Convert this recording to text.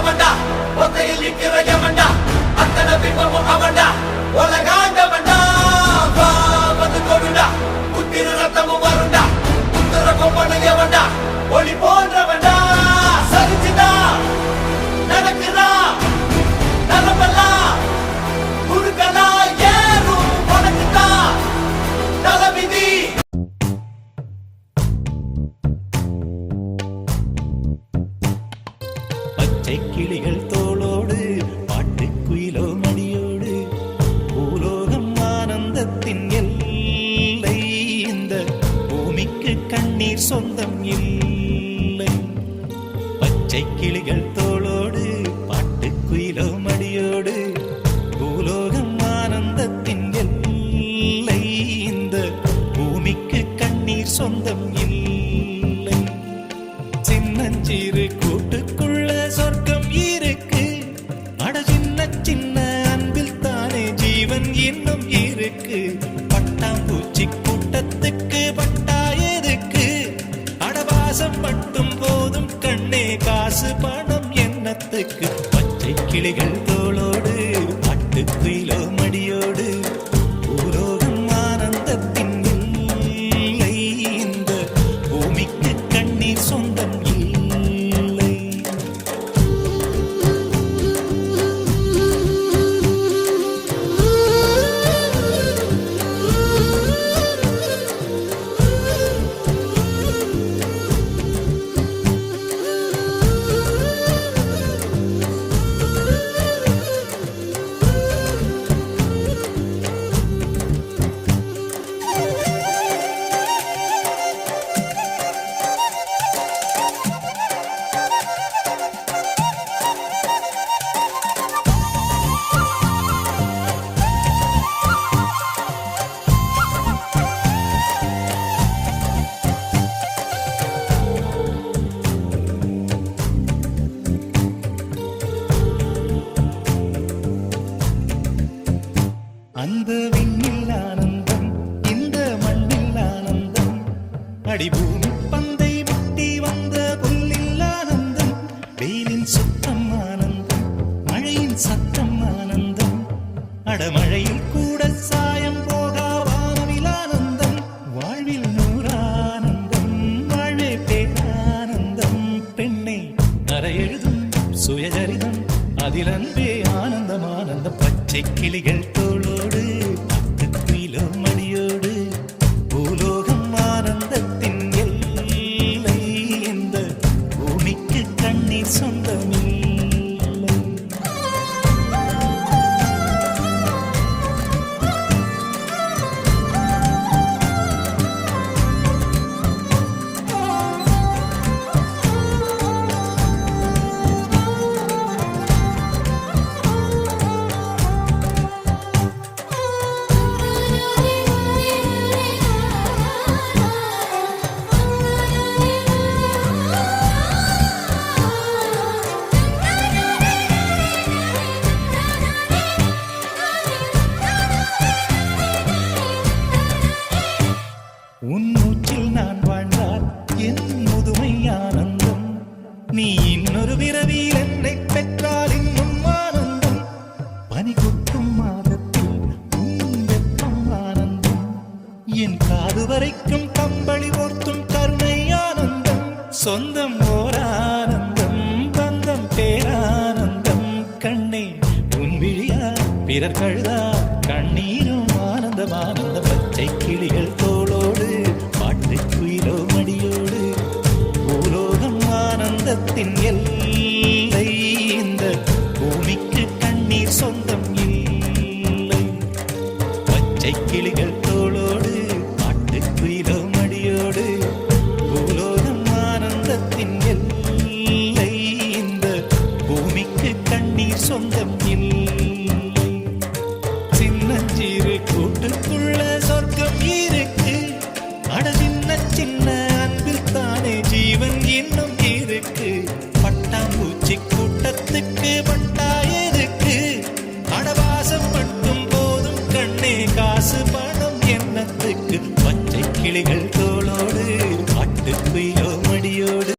அவன்டா ஒத்தையில் நிக்கிற எவன்டா அத்தனை பிம்பமும் அவன்டா உலகாண்டவன்டா வந்து கொடுடா குத்திர ரத்தமும் வருண்டா குத்துற கொம்பனை எவன்டா ஒளி போன்றவன்டா சரிச்சுடா நடக்குதா நலமெல்லாம் குறுக்கலா ஏறும் உனக்குதா தலைவிதி கிளிகள் தோளோடு பாட்டுக்குயிலோ மடியோடு பூலோகம் ஆனந்தத்தின் எல்லை இந்த பூமிக்கு கண்ணீர் சொந்தம் இல்லை பச்சை கிளிகள் தோளோடு பாட்டுக்குயிலோ மடியோடு பூலோகம் ஆனந்தத்தின் எல்லை இந்த பூமிக்கு கண்ணீர் சொந்தம் இல்லை சின்னஞ்சிறு கூட்டுக்குள்ள சொர்க்கம் இருக்கு அட சின்ன சின்ன அன்பில் தானே ஜீவன் இன்னும் இருக்கு பட்டாம்பூச்சி கூட்டத்துக்கு பட்டா எதுக்கு அடவாசம் மட்டும் போதும் கண்ணே காசு பணம் என்னத்துக்கு பச்சை கிளிகள் தோளோடு பட்டுக்குயிலோ மடியோடு பூலோகம் ஆனந்தத்தின் இல்லை இந்த பூமிக்கு கண்ணீர் சொந்தம் இல்லை அந்த விண்ணில் ஆனந்தம் இந்த மண்ணில் ஆனந்தம் அடிபூமி பந்தை முட்டி வந்த புல்லில் ஆனந்தம் வெயிலின் சுத்தம் ஆனந்தம் மழையின் சத்தம் ஆனந்தம் அடமழையில் கூட சாயம் போகா வானவில் ஆனந்தம் வாழ்வில் நூறானந்தம் வாழ்வே பேரானந்தம் பெண்ணை அறை எழுதும் சுயஜரிதம் அதில் அன்பே ஆனந்தம் ஆனந்தம் பச்சை கிளிகள் தோளோடு பட்டுக்குயிலோ மடியோடு பூலோகம் ஆனந்தத்தின் எல்லை இந்த பூமிக்கு கண்ணீர் சொந்தமில்லை உன் மூச்சில் நான் வாழ்ந்தால் என் முதுமை ஆனந்தம் நீ இன்னொரு விரவியில் என்னை பெற்றால் இன்னும் ஆனந்தம் பனி கொட்டும் மாதத்தில் உன் வெப்பம் ஆனந்தம் என் காது வரைக்கும் கம்பளி ஓர்த்தும் கருணை ஆனந்தம் சொந்தம் ஓர் ஆனந்தம் பந்தம் பேரானந்தம் கண்ணே உன் விழியா பிறர் கழுதா கண்ணீரும் ஆனந்தம் ஆனந்த பச்சை கிளிகள் தோளோடு பாட்டுக்குயிலோ மடியோடு பூலோகம் ஆனந்தத்தின் எல்லை